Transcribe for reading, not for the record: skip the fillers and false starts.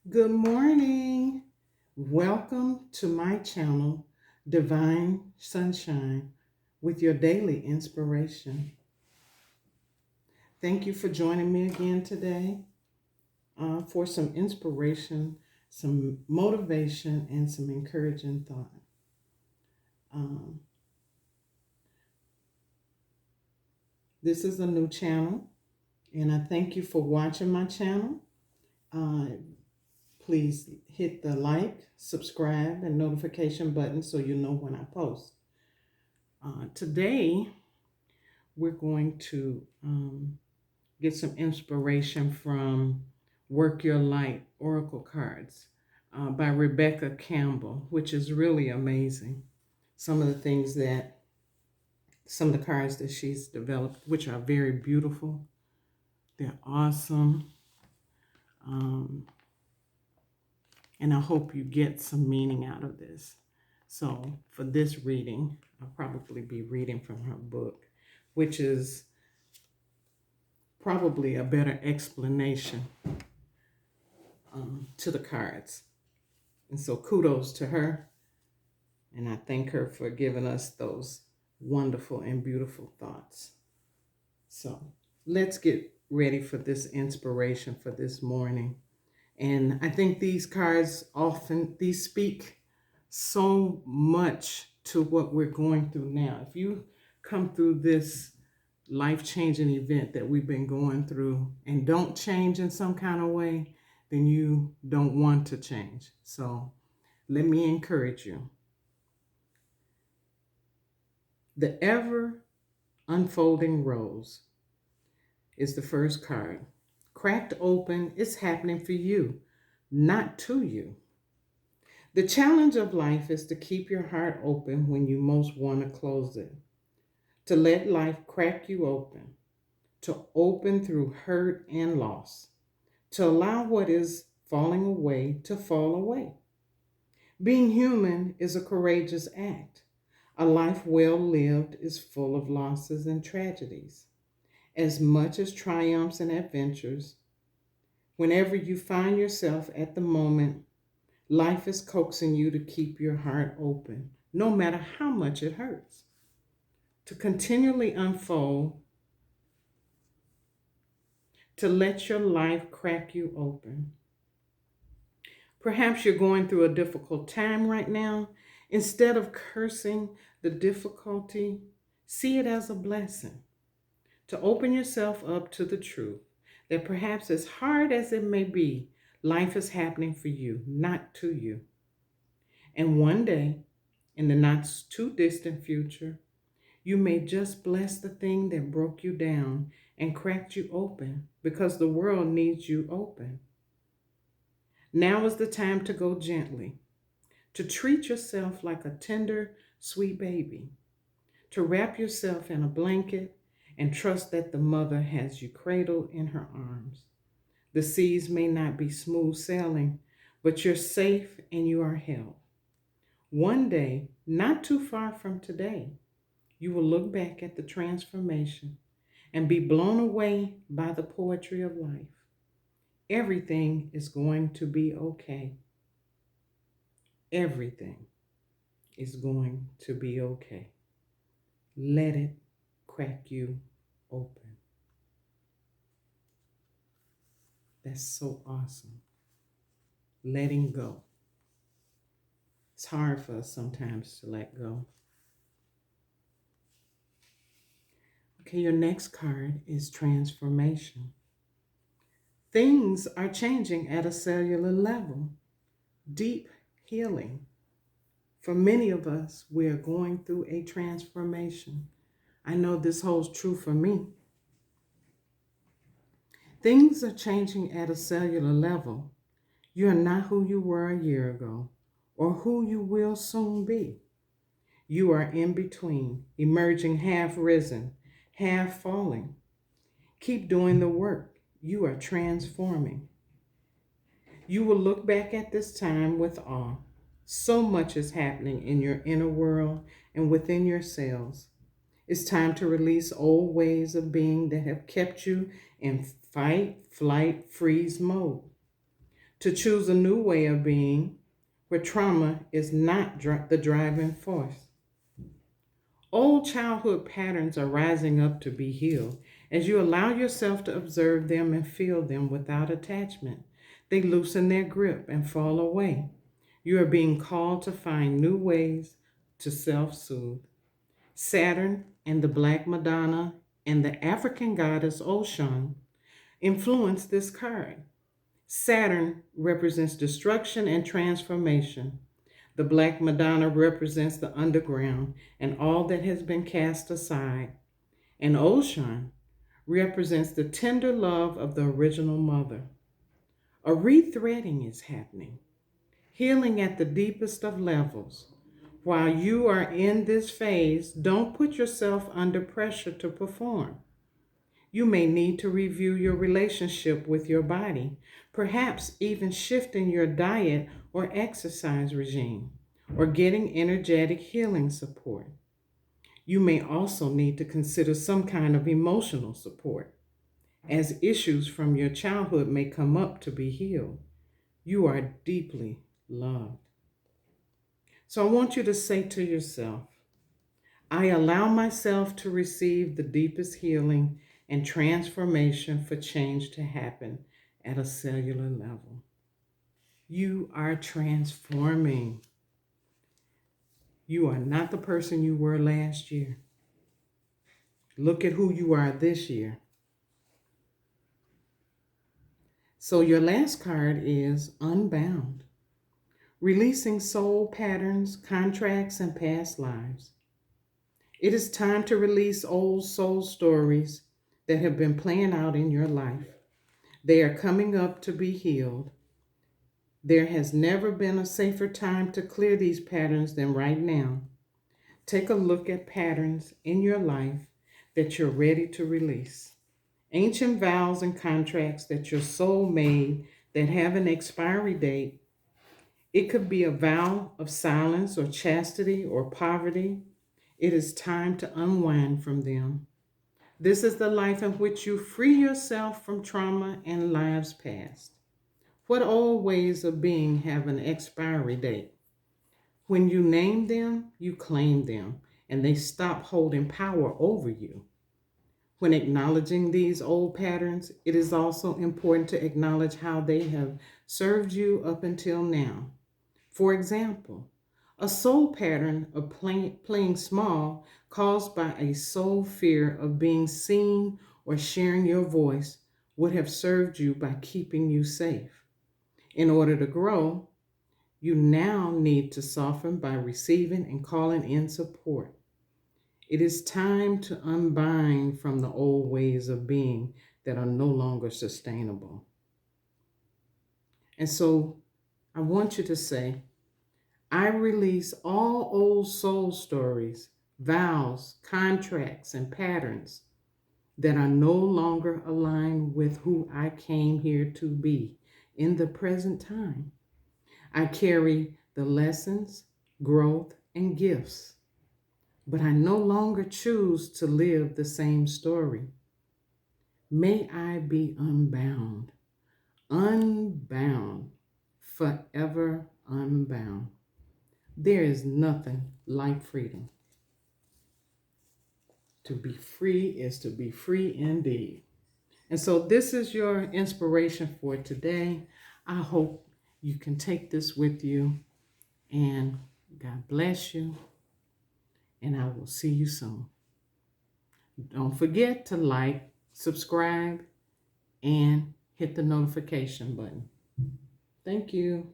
Good morning. Welcome to my channel, Divine Sunshine, with your daily inspiration. Thank you for joining me again today for some inspiration, some motivation, and some encouraging thought. Um, this is a new channel, and I thank you for watching my channel. Uh, Please hit the like, subscribe, and notification button so you know when I post. Today, we're going to get some inspiration from Work Your Light Oracle Cards by Rebecca Campbell, which is really amazing. Some of the things that, some of the cards that she's developed, which are very beautiful, they're awesome. Um, and I hope you get some meaning out of this. So, for this reading, I'll probably be reading from her book, which is probably a better explanation to the cards. And so kudos to her. And I thank her for giving us those wonderful and beautiful thoughts. So let's get ready for this inspiration for this morning. And I think these cards often, these speak so much to what we're going through now. If you come through this life-changing event that we've been going through and don't change in some kind of way, then you don't want to change. So let me encourage you. The ever unfolding rose is the first card. Cracked open, it's happening for you, not to you. The challenge of life is to keep your heart open when you most want to close it, to let life crack you open, to open through hurt and loss, to allow what is falling away to fall away. Being human is a courageous act. A life well lived is full of losses and tragedies, as much as triumphs and adventures. Whenever you find yourself at the moment, life is coaxing you to keep your heart open, no matter how much it hurts, to continually unfold, to let your life crack you open. Perhaps you're going through a difficult time right now. Instead of cursing the difficulty, see it as a blessing to open yourself up to the truth that perhaps, as hard as it may be, life is happening for you, not to you. And one day, in the not too distant future, you may just bless the thing that broke you down and cracked you open because the world needs you open. Now is the time to go gently, to treat yourself like a tender, sweet baby, to wrap yourself in a blanket and trust that the mother has you cradled in her arms. The seas may not be smooth sailing, but you're safe and you are held. One day, not too far from today, you will look back at the transformation and be blown away by the poetry of life. Everything is going to be okay. Everything is going to be okay. Let it crack you open. That's so awesome. Letting go. It's hard for us sometimes to let go. Okay, your next card is transformation. Things are changing at a cellular level. Deep healing. For many of us, we are going through a transformation. I know this holds true for me. Things are changing at a cellular level. You are not who you were a year ago or who you will soon be. You are in between, emerging half risen, half falling. Keep doing the work. You are transforming. You will look back at this time with awe. So much is happening in your inner world and within your cells. It's time to release old ways of being that have kept you in fight, flight, freeze mode. to choose a new way of being where trauma is not the driving force. Old childhood patterns are rising up to be healed as you allow yourself to observe them and feel them without attachment. They loosen their grip and fall away. You are being called to find new ways to self soothe. Saturn and the Black Madonna and the African goddess Oshun influence this card. Saturn represents destruction and transformation. The Black Madonna represents the underground and all that has been cast aside. And Oshun represents the tender love of the original mother. A rethreading is happening, healing at the deepest of levels. While you are in this phase, don't put yourself under pressure to perform. You may need to review your relationship with your body, perhaps even shifting your diet or exercise regime, or getting energetic healing support. You may also need to consider some kind of emotional support, as issues from your childhood may come up to be healed. You are deeply loved. So I want you to say to yourself, I allow myself to receive the deepest healing and transformation for change to happen at a cellular level. You are transforming. You are not the person you were last year. Look at who you are this year. So your last card is Unbound, releasing soul patterns, contracts, and past lives. It is time to release old soul stories that have been playing out in your life. They are coming up to be healed. There has never been a safer time to clear these patterns than right now. Take a look at patterns in your life that you're ready to release. Ancient vows and contracts that your soul made that have an expiry date. It could be a vow of silence or chastity or poverty. It is time to unwind from them. This is the life in which you free yourself from trauma and lives past. What old ways of being have an expiry date? When you name them, you claim them, and they stop holding power over you. When acknowledging these old patterns, it is also important to acknowledge how they have served you up until now. For example, a soul pattern of playing small caused by a soul fear of being seen or sharing your voice would have served you by keeping you safe. In order to grow, you now need to soften by receiving and calling in support. It is time to unbind from the old ways of being that are no longer sustainable. And so I want you to say, I release all old soul stories, vows, contracts, and patterns that are no longer aligned with who I came here to be in the present time. I carry the lessons, growth, and gifts, but I no longer choose to live the same story. May I be unbound, unbound, forever unbound. There is nothing like freedom. To be free is to be free indeed. And so this is your inspiration for today. I hope you can take this with you, and God bless you, and I will see you soon. Don't forget to like, subscribe, and hit the notification button. Thank you.